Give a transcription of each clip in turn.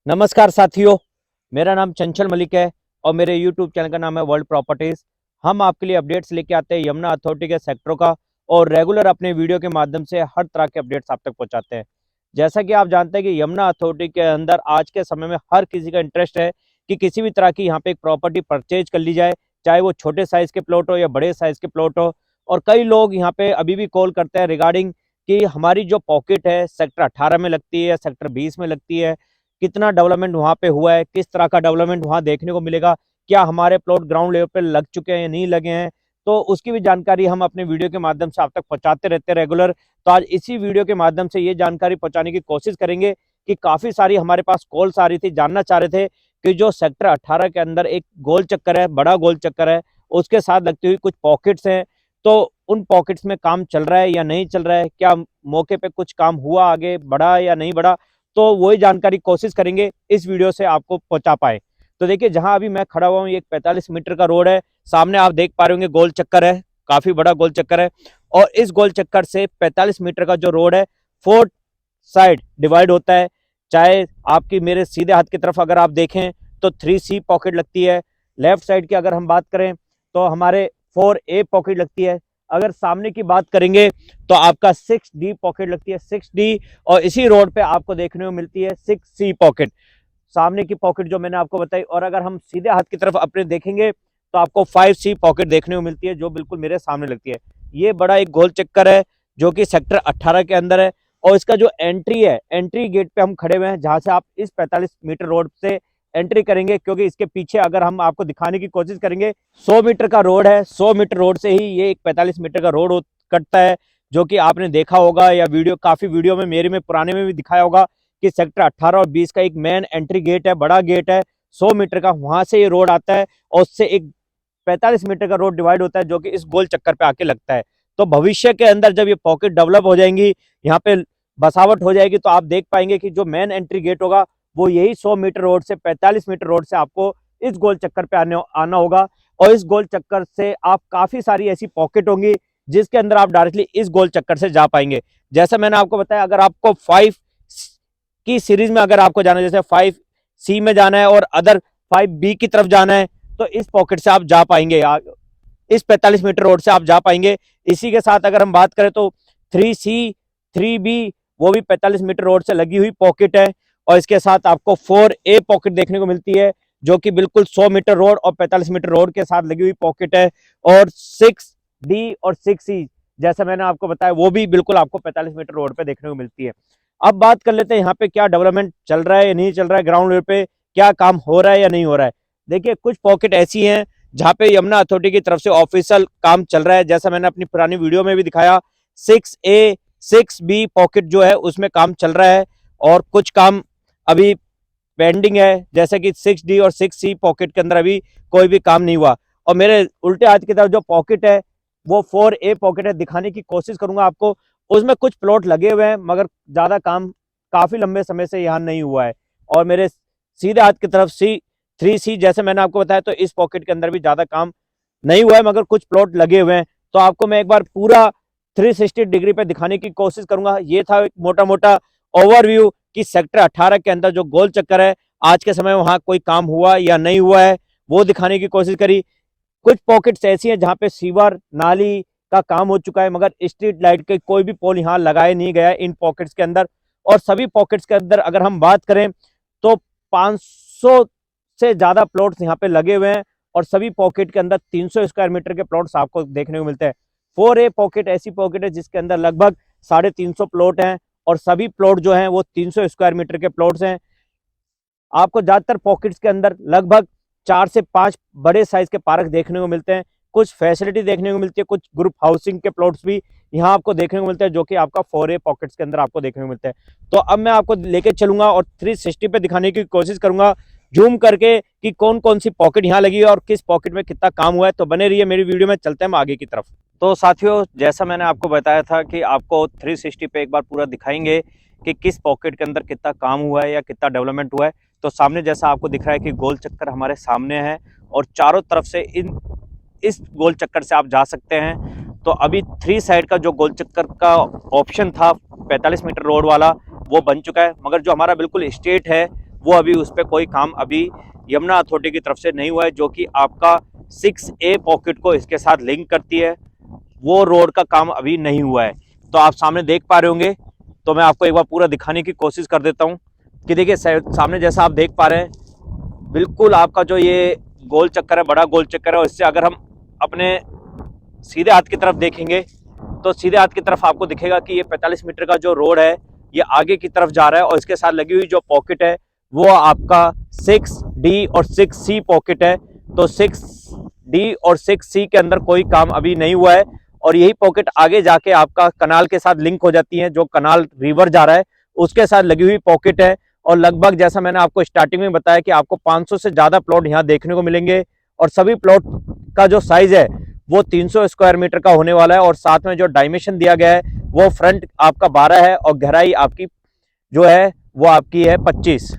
नमस्कार साथियों, मेरा नाम चंचल मलिक है और मेरे YouTube चैनल का नाम है वर्ल्ड प्रॉपर्टीज। हम आपके लिए अपडेट्स लेके आते हैं यमुना अथॉरिटी के सेक्टरों का और रेगुलर अपने वीडियो के माध्यम से हर तरह के अपडेट्स आप तक पहुंचाते हैं। जैसा कि आप जानते हैं कि यमुना अथॉरिटी के अंदर आज के समय में हर किसी का इंटरेस्ट है कि किसी भी तरह की यहाँ पे एक प्रॉपर्टी परचेज कर ली जाए, चाहे वो छोटे साइज के प्लॉट हो या बड़े साइज के प्लॉट हो। और कई लोग यहाँ पे अभी भी कॉल करते हैं रिगार्डिंग कि हमारी जो पॉकेट है सेक्टर 18 में लगती है, सेक्टर 20 में लगती है, कितना डेवलपमेंट वहाँ पे हुआ है, किस तरह का डेवलपमेंट वहाँ देखने को मिलेगा, क्या हमारे प्लॉट ग्राउंड लेवल पे लग चुके हैं या नहीं लगे हैं। तो उसकी भी जानकारी हम अपने वीडियो के माध्यम से आप तक पहुँचाते रहते हैं रेगुलर। तो आज इसी वीडियो के माध्यम से ये जानकारी पहुँचाने की कोशिश करेंगे कि काफ़ी सारी हमारे पास कॉल्स आ रही थी, जानना चाह रहे थे कि जो सेक्टर 18 के अंदर एक गोल चक्कर है, बड़ा गोल चक्कर है, उसके साथ लगती हुई कुछ पॉकेट्स हैं, तो उन पॉकेट्स में काम चल रहा है या नहीं चल रहा है, क्या मौके पे कुछ काम हुआ, आगे बढ़ा या नहीं बढ़ा। तो वही जानकारी कोशिश करेंगे इस वीडियो से आपको पहुंचा पाए। तो देखिए, जहां अभी मैं खड़ा हुआ हूं, ये एक 45 मीटर का रोड है। सामने आप देख पा रहे होंगे गोल चक्कर है, काफी बड़ा गोल चक्कर है। और इस गोल चक्कर से 45 मीटर का जो रोड है, 4 साइड डिवाइड होता है। चाहे आपकी मेरे सीधे हाथ की तरफ अगर आप देखें तो 3C पॉकेट लगती है। लेफ्ट साइड की अगर हम बात करें तो हमारे 4A पॉकेट लगती है। अगर सामने की बात करेंगे तो आपका 6D पॉकेट लगती है, 6D। और इसी रोड पे आपको देखने को मिलती है 6C पॉकेट, सामने की पॉकेट जो मैंने आपको बताई। और अगर हम सीधे हाथ की तरफ अपने देखेंगे तो आपको 5C पॉकेट देखने को मिलती है, जो बिल्कुल मेरे सामने लगती है। ये बड़ा एक गोल चक्कर है जो कि सेक्टर 18 के अंदर है। और इसका जो एंट्री है, एंट्री गेट पे हम खड़े हुए हैं, जहां से आप इस 45 मीटर रोड से एंट्री करेंगे, क्योंकि इसके पीछे अगर हम आपको दिखाने की कोशिश करेंगे, 100 मीटर का रोड है। 100 मीटर रोड से ही ये एक 45 मीटर का रोड कटता है, जो कि आपने देखा होगा या काफी वीडियो में मेरे में पुराने में भी दिखाया होगा कि सेक्टर 18 और 20 का एक मेन एंट्री गेट है, बड़ा गेट है 100 मीटर का, वहां से ये रोड आता है और उससे एक 45 मीटर का रोड डिवाइड होता है, जो कि इस गोल चक्कर पे आके लगता है। तो भविष्य के अंदर जब ये पॉकेट डेवलप हो जाएंगी, यहाँ पे बसावट हो जाएगी, तो आप देख पाएंगे कि जो मेन एंट्री गेट होगा वो यही 100 मीटर रोड से, 45 मीटर रोड से आपको इस गोल चक्कर पे आना होगा। और इस गोल चक्कर से आप काफी सारी ऐसी पॉकेट होंगी जिसके अंदर आप डायरेक्टली इस गोल चक्कर से जा पाएंगे। जैसा मैंने आपको बताया, अगर आपको 5 की सीरीज में अगर आपको जाना है, जैसे 5C में जाना है और अदर 5B की तरफ जाना है, तो इस पॉकेट से आप जा पाएंगे, इस 45 मीटर रोड से आप जा पाएंगे। इसी के साथ अगर हम बात करें तो 3C 3B वो भी 45 मीटर रोड से लगी हुई पॉकेट है। और इसके साथ आपको 4A पॉकेट देखने को मिलती है, जो कि बिल्कुल 100 मीटर रोड और 45 मीटर रोड के साथ लगी हुई पॉकेट है। और 6D और 6C जैसा मैंने आपको बताया, वो भी बिल्कुल आपको 45 मीटर रोड पे देखने को मिलती है। अब बात कर लेते हैं यहाँ पे क्या डेवलपमेंट चल रहा है या नहीं चल रहा है, ग्राउंड लेवल पे क्या काम हो रहा है या नहीं हो रहा है। देखिए, कुछ पॉकेट ऐसी हैं जहाँ पे यमुना अथॉरिटी की तरफ से ऑफिशियल काम चल रहा है, जैसा मैंने अपनी पुरानी वीडियो में भी दिखाया। 6A 6B पॉकेट जो है उसमें काम चल रहा है और कुछ काम अभी पेंडिंग है, जैसे कि 6D और 6C पॉकेट के अंदर अभी कोई भी काम नहीं हुआ। और मेरे उल्टे हाथ की तरफ जो पॉकेट है वो 4A पॉकेट है, दिखाने की कोशिश करूंगा आपको। उसमें कुछ प्लॉट लगे हुए हैं मगर ज्यादा काम काफी लंबे समय से यहाँ नहीं हुआ है। और मेरे सीधे हाथ की तरफ 3C जैसे मैंने आपको बताया, तो इस पॉकेट के अंदर भी ज्यादा काम नहीं हुआ है मगर कुछ प्लॉट लगे हुए हैं। तो आपको मैं एक बार पूरा 360 डिग्री पे दिखाने की कोशिश करूंगा। ये था एक मोटा मोटा ओवरव्यू कि सेक्टर 18 के अंदर जो गोल चक्कर है, आज के समय वहां कोई काम हुआ या नहीं हुआ है, वो दिखाने की कोशिश करी। कुछ पॉकेट्स ऐसी हैं जहां पे सीवर नाली का काम हो चुका है मगर स्ट्रीट लाइट के कोई भी पोल यहाँ लगाए नहीं गया है इन पॉकेट्स के अंदर। और सभी पॉकेट्स के अंदर अगर हम बात करें तो 500 से ज्यादा प्लॉट्स यहाँ पे लगे हुए हैं और सभी पॉकेट के अंदर 300 स्क्वायर मीटर के प्लॉट्स आपको देखने को मिलते हैं। 4A पॉकेट ऐसी पॉकेट है जिसके अंदर लगभग 350 प्लॉट हैं और सभी प्लॉट जो हैं वो 300 स्क्वायर मीटर के प्लॉट्स हैं। आपको ज्यादातर पॉकेट्स के अंदर लगभग 4 से 5 बड़े साइज के पार्क देखने को मिलते हैं, कुछ फैसिलिटी देखने को मिलती है, कुछ ग्रुप हाउसिंग के प्लॉट्स भी यहाँ आपको देखने को मिलते हैं, जो कि आपका 4A पॉकेट्स के अंदर आपको देखने को मिलते हैं। तो अब मैं आपको लेके चलूंगा और 360 पे दिखाने की कोशिश करूंगा जूम करके कि कौन कौन सी पॉकेट यहाँ लगी है और किस पॉकेट में कितना काम हुआ है। तो बने रहिए मेरी वीडियो में, चलते हैं हम आगे की तरफ। तो साथियों, जैसा मैंने आपको बताया था कि आपको 360 पे एक बार पूरा दिखाएंगे कि किस पॉकेट के अंदर कितना काम हुआ है या कितना डेवलपमेंट हुआ है। तो सामने जैसा आपको दिख रहा है कि गोल चक्कर हमारे सामने है और चारों तरफ से इस गोल चक्कर से आप जा सकते हैं। तो अभी 3 साइड का जो गोल चक्कर का ऑप्शन था 45 मीटर रोड वाला, वो बन चुका है, मगर जो हमारा बिल्कुल स्ट्रेट है वो अभी उस पर कोई काम अभी यमुना अथॉरिटी की तरफ से नहीं हुआ है, जो कि आपका 6A पॉकेट को इसके साथ लिंक करती है। वो रोड का काम अभी नहीं हुआ है। तो आप सामने देख पा रहे होंगे, तो मैं आपको एक बार पूरा दिखाने की कोशिश कर देता हूँ कि देखिए सामने जैसा आप देख पा रहे हैं, बिल्कुल आपका जो ये गोल चक्कर है, बड़ा गोल चक्कर है, और इससे अगर हम अपने सीधे हाथ की तरफ देखेंगे तो सीधे हाथ की तरफ आपको दिखेगा कि ये 45 मीटर का जो रोड है ये आगे की तरफ जा रहा है, और इसके साथ लगी हुई जो पॉकेट है वो आपका 6D और 6C पॉकेट है। तो 6D और 6C के अंदर कोई काम अभी नहीं हुआ है, और यही पॉकेट आगे जाके आपका कनाल के साथ लिंक हो जाती है। जो कनाल रिवर जा रहा है उसके साथ लगी हुई पॉकेट है, और लगभग जैसा मैंने आपको स्टार्टिंग में बताया कि आपको 500 से ज्यादा प्लॉट यहाँ देखने को मिलेंगे, और सभी प्लॉट का जो साइज है वो 300 स्क्वायर मीटर का होने वाला है। और साथ में जो डायमेंशन दिया गया है वो फ्रंट आपका 12 है, और गहराई आपकी जो है वो आपकी है 25।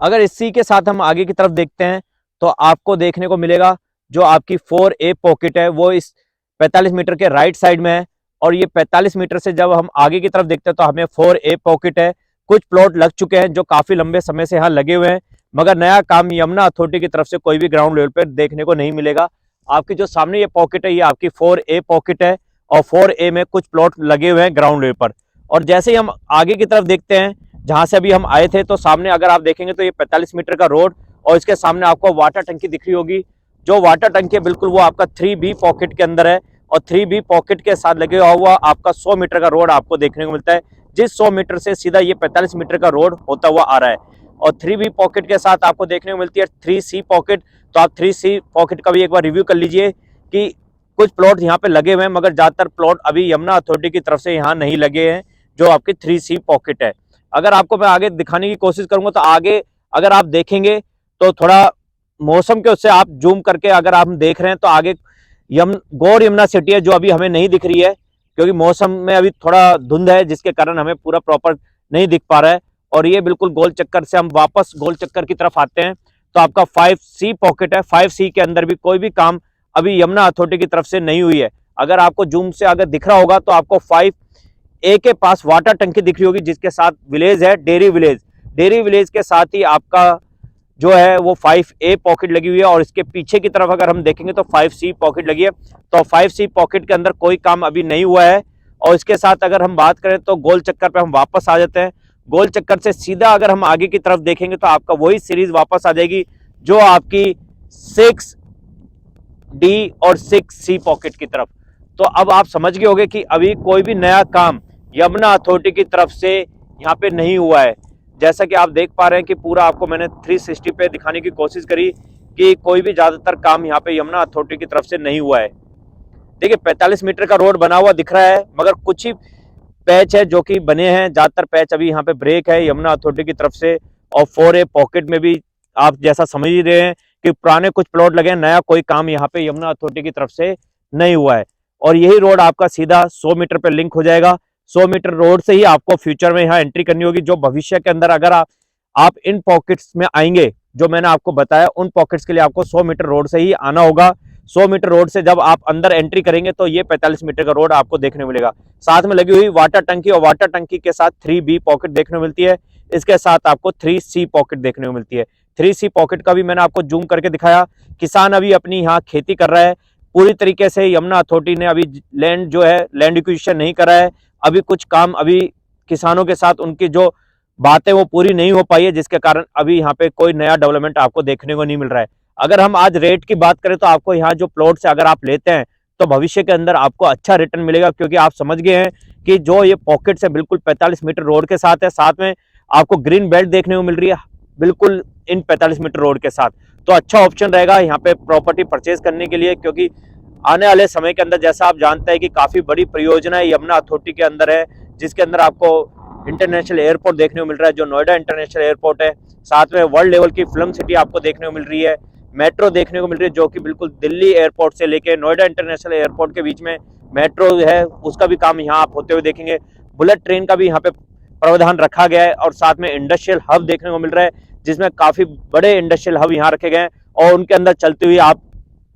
अगर इसी के साथ हम आगे की तरफ देखते हैं तो आपको देखने को मिलेगा जो आपकी 4A पॉकेट है वो इस 45 मीटर के राइट साइड में है, और ये 45 मीटर से जब हम आगे की तरफ देखते हैं तो हमें 4A पॉकेट है। कुछ प्लॉट लग चुके हैं जो काफी लंबे समय से यहाँ लगे हुए हैं, मगर नया काम यमुना अथॉरिटी की तरफ से कोई भी ग्राउंड लेवल पर देखने को नहीं मिलेगा। आपकी जो सामने ये पॉकेट है ये आपकी 4A पॉकेट है, और 4A में कुछ प्लॉट लगे हुए हैं ग्राउंड लेवल पर। और जैसे ही हम आगे की तरफ देखते हैं जहां से अभी हम आए थे, तो सामने अगर आप देखेंगे तो ये 45 मीटर का रोड, और इसके सामने आपको वाटर टंकी दिख रही होगी। जो वाटर टंकी है बिल्कुल वो आपका 3B पॉकेट के अंदर है, और 3B पॉकेट के साथ लगे हुआ आपका 100 मीटर का रोड आपको देखने को मिलता है, जिस 100 मीटर से सीधा ये 45 मीटर का रोड होता हुआ आ रहा है। और 3B पॉकेट के साथ आपको देखने को मिलती है 3C पॉकेट। तो आप 3C पॉकेट का भी एक बार रिव्यू कर लीजिए कि कुछ प्लॉट यहाँ पे लगे हुए हैं, मगर ज्यादातर प्लॉट अभी यमुना अथॉरिटी की तरफ से यहाँ नहीं लगे हैं, जो आपकी 3C पॉकेट है। अगर आपको मैं आगे दिखाने की कोशिश करूंगा तो आगे अगर आप देखेंगे तो थोड़ा मौसम के उससे आप जूम करके अगर आप देख रहे हैं तो आगे गौर यमुना सिटी है जो अभी हमें नहीं दिख रही है, क्योंकि मौसम में अभी थोड़ा धुंध है जिसके कारण हमें पूरा प्रॉपर नहीं दिख पा रहा है। और ये बिल्कुल गोल चक्कर से हम वापस गोल चक्कर की तरफ आते हैं तो आपका 5C पॉकेट है। 5C के अंदर भी कोई भी काम अभी यमुना अथॉरिटी की तरफ से नहीं हुई है। अगर आपको जूम से अगर दिख रहा होगा तो आपको 5A के पास वाटर टंकी दिख रही होगी, जिसके साथ विलेज है डेयरी विलेज। डेयरी विलेज के साथ ही आपका जो है वो 5A पॉकेट लगी हुई है, और इसके पीछे की तरफ अगर हम देखेंगे तो 5C पॉकेट लगी है। तो 5C पॉकेट के अंदर कोई काम अभी नहीं हुआ है। और इसके साथ अगर हम बात करें तो गोल चक्कर पे हम वापस आ जाते हैं। गोल चक्कर से सीधा अगर हम आगे की तरफ देखेंगे तो आपका वही सीरीज वापस आ जाएगी जो आपकी 6D और 6C पॉकेट की तरफ। तो अब आप समझ गए होंगे कि अभी कोई भी नया काम यमुना अथॉरिटी की तरफ से यहाँ पे नहीं हुआ है। जैसा कि आप देख पा रहे हैं कि पूरा आपको मैंने 360 पे दिखाने की कोशिश करी कि कोई भी ज्यादातर काम यहाँ पे यमुना अथॉरिटी की तरफ से नहीं हुआ है। देखिए 45 मीटर का रोड बना हुआ दिख रहा है, मगर कुछ ही पैच है जो कि बने हैं। ज्यादातर पैच अभी यहाँ पे ब्रेक है यमुना अथॉरिटी की तरफ से। और 4A पॉकेट में भी आप जैसा समझ ही रहे हैं कि पुराने कुछ प्लॉट लगे हैं, नया कोई काम यहाँ पे यमुना अथॉरिटी की तरफ से नहीं हुआ है। और यही रोड आपका सीधा 100 मीटर पे लिंक हो जाएगा। 100 मीटर रोड से ही आपको फ्यूचर में यहाँ एंट्री करनी होगी, जो भविष्य के अंदर अगर आप इन पॉकेट्स में आएंगे जो मैंने आपको बताया, उन पॉकेट्स के लिए आपको 100 मीटर रोड से ही आना होगा। 100 मीटर रोड से जब आप अंदर एंट्री करेंगे तो ये 45 मीटर का रोड आपको देखने को मिलेगा। साथ में लगी हुई वाटर टंकी, और वाटर टंकी के साथ 3B पॉकेट देखने को मिलती है। इसके साथ आपको 3C पॉकेट देखने को मिलती है। 3C पॉकेट का भी मैंने आपको जूम करके दिखाया। किसान अभी अपनी यहाँ खेती कर रहा है पूरी तरीके से। यमुना अथॉरिटी ने अभी लैंड जो है लैंड एक्विजिशन नहीं करा है। अभी कुछ काम अभी किसानों के साथ उनकी जो बातें वो पूरी नहीं हो पाई है, जिसके कारण अभी यहाँ पे कोई नया डेवलपमेंट आपको देखने को नहीं मिल रहा है। अगर हम आज रेट की बात करें तो आपको यहाँ जो प्लॉट से अगर आप लेते हैं तो भविष्य के अंदर आपको अच्छा रिटर्न मिलेगा, क्योंकि आप समझ गए हैं कि जो ये पॉकेट से बिल्कुल 45 मीटर रोड के साथ है, साथ में आपको ग्रीन बेल्ट देखने को मिल रही है बिल्कुल इन 45 मीटर रोड के साथ। तो अच्छा ऑप्शन रहेगा यहाँ पे प्रॉपर्टी परचेज करने के लिए, क्योंकि आने वाले समय के अंदर जैसा आप जानते हैं कि काफी बड़ी परियोजना यमुना अथॉरिटी के अंदर है, जिसके अंदर आपको इंटरनेशनल एयरपोर्ट देखने को मिल रहा है जो नोएडा इंटरनेशनल एयरपोर्ट है। साथ में वर्ल्ड लेवल की फिल्म सिटी आपको देखने को मिल रही है। मेट्रो देखने को मिल रही है जो कि बिल्कुल दिल्ली एयरपोर्ट से लेके नोएडा इंटरनेशनल एयरपोर्ट के बीच में मेट्रो है, उसका भी काम यहाँ आप होते हुए देखेंगे। बुलेट ट्रेन का भी यहाँ पे प्रावधान रखा गया है, और साथ में इंडस्ट्रियल हब देखने को मिल रहा है जिसमें काफी बड़े इंडस्ट्रियल हब यहाँ रखे गए हैं, और उनके अंदर चलती हुई आप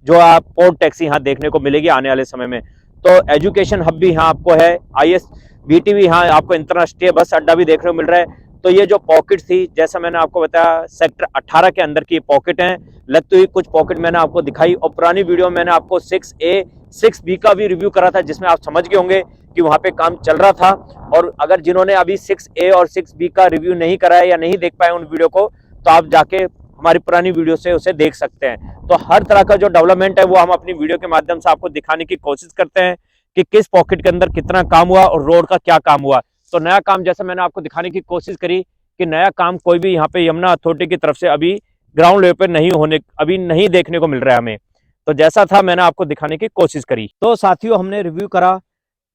पोर्ट टैक्सी यहाँ देखने को मिलेगी आने वाले समय में। तो एजुकेशन हब भी यहाँ आपको है, ISBT भी यहाँ आपको अंतरराष्ट्रीय बस अड्डा भी देखने को मिल रहा है। तो ये जो पॉकेट थी, जैसा मैंने आपको बताया, सेक्टर 18 के अंदर की पॉकेट है। लगती हुई कुछ पॉकेट मैंने आपको दिखाई, और पुरानी वीडियो में मैंने आपको 6A 6B का भी रिव्यू करा था, जिसमें आप समझ गए होंगे कि वहां पे काम चल रहा था। और अगर जिन्होंने अभी 6A और 6B का रिव्यू नहीं करा है या नहीं देख पाए उन वीडियो को, तो आप जाके हमारी पुरानी वीडियो से उसे देख सकते हैं। तो हर तरह का जो डेवलपमेंट है वो हम अपनी वीडियो के माध्यम से आपको दिखाने की कोशिश करते हैं कि किस पॉकेट के अंदर कितना काम हुआ और रोड का क्या काम हुआ। तो नया काम जैसा मैंने आपको दिखाने की कोशिश करी कि नया काम कोई भी यहाँ पे यमुना अथॉरिटी की तरफ से अभी ग्राउंड लेवल पे अभी नहीं देखने को मिल रहा है हमें। तो जैसा था मैंने आपको दिखाने की कोशिश करी। तो साथियों, हमने रिव्यू करा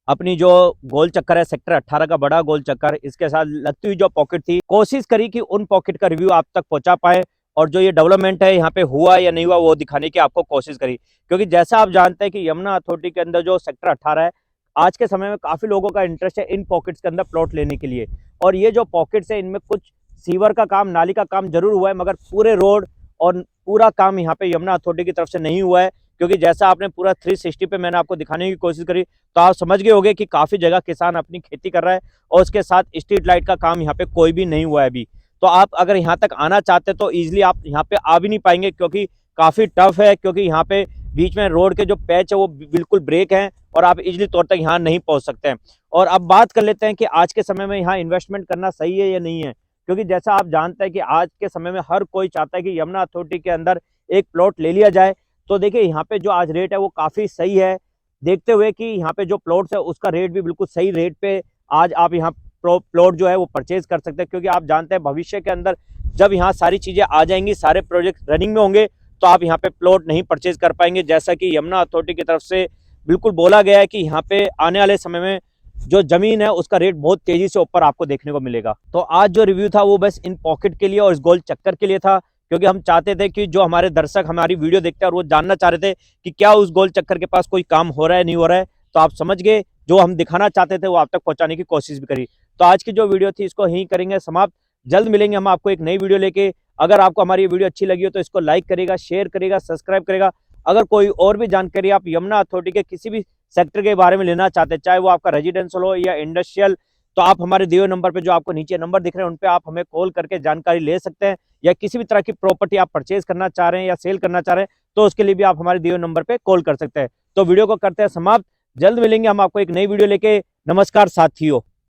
अपनी जो गोल चक्कर है सेक्टर 18 का बड़ा गोल चक्कर, इसके साथ लगती हुई जो पॉकेट थी, कोशिश करी कि उन पॉकेट का रिव्यू आप तक पहुंचा पाए, और जो ये डेवलपमेंट है यहाँ पे हुआ या नहीं हुआ वो दिखाने की आपको कोशिश करी। क्योंकि जैसा आप जानते हैं कि यमुना अथॉरिटी के अंदर जो सेक्टर 18 है, आज के समय में काफी लोगों का इंटरेस्ट है इन पॉकेट्स के अंदर प्लॉट लेने के लिए। और ये जो पॉकेट्स है इनमें कुछ सीवर का काम, नाली का काम जरूर हुआ है, मगर पूरे रोड और पूरा काम यहाँ पे यमुना अथॉरिटी की तरफ से नहीं हुआ है। क्योंकि जैसा आपने पूरा 360 पे मैंने आपको दिखाने की कोशिश करी, तो आप समझ गए होंगे कि काफी जगह किसान अपनी खेती कर रहा है, और उसके साथ स्ट्रीट लाइट का काम यहाँ पे कोई भी नहीं हुआ है अभी। तो आप अगर यहाँ तक आना चाहते तो इजीली आप यहाँ पे आ भी नहीं पाएंगे, क्योंकि काफी टफ है। क्योंकि यहाँ पे बीच में रोड के जो पैच है वो बिल्कुल ब्रेक है, और आप इजीली तौर तक यहाँ नहीं पहुंच सकते हैं। और अब बात कर लेते हैं कि आज के समय में यहाँ इन्वेस्टमेंट करना सही है या नहीं है। क्योंकि जैसा आप जानते हैं कि आज के समय में हर कोई चाहता है कि यमुना अथॉरिटी के अंदर एक प्लॉट ले लिया जाए। तो देखिए यहाँ पे जो आज रेट है वो काफी सही है, देखते हुए कि यहाँ पे जो प्लॉट्स है उसका रेट भी बिल्कुल सही रेट पे आज आप यहाँ प्लॉट जो है वो परचेज कर सकते हैं। क्योंकि आप जानते हैं भविष्य के अंदर जब यहाँ सारी चीजें आ जाएंगी, सारे प्रोजेक्ट रनिंग में होंगे, तो आप यहाँ पे प्लॉट नहीं परचेज कर पाएंगे। जैसा कि यमुना अथॉरिटी की तरफ से बिल्कुल बोला गया है कि यहाँ पे आने वाले समय में जो जमीन है उसका रेट बहुत तेजी से ऊपर आपको देखने को मिलेगा। तो आज जो रिव्यू था वो बस इन पॉकेट के लिए और इस गोल चक्कर के लिए था, क्योंकि हम चाहते थे कि जो हमारे दर्शक हमारी वीडियो देखते हैं और वो जानना चाह रहे थे कि क्या उस गोल चक्कर के पास कोई काम हो रहा है नहीं हो रहा है। तो आप समझ गए, जो हम दिखाना चाहते थे वो आप तक पहुंचाने की कोशिश भी करी। तो आज की जो वीडियो थी इसको यहीं करेंगे समाप्त। जल्द मिलेंगे हम आपको एक नई वीडियो लेके। अगर आपको हमारी वीडियो अच्छी लगी हो तो इसको लाइक करेगा, शेयर करेगा, सब्सक्राइब करेगा। अगर कोई और भी जानकारी आप यमुना अथॉरिटी के किसी भी सेक्टर के बारे में लेना चाहते हैं, चाहे वो आपका रेजिडेंशियल हो या इंडस्ट्रियल, तो आप हमारे दिए हुए नंबर पे, जो आपको नीचे नंबर दिख रहे हैं, उन पे आप हमें कॉल करके जानकारी ले सकते हैं। या किसी भी तरह की प्रॉपर्टी आप परचेज करना चाह रहे हैं या सेल करना चाह रहे हैं, तो उसके लिए भी आप हमारे दिए हुए नंबर पे कॉल कर सकते हैं। तो वीडियो को करते हैं समाप्त। जल्द मिलेंगे हम आपको एक नई वीडियो लेके। नमस्कार साथियों।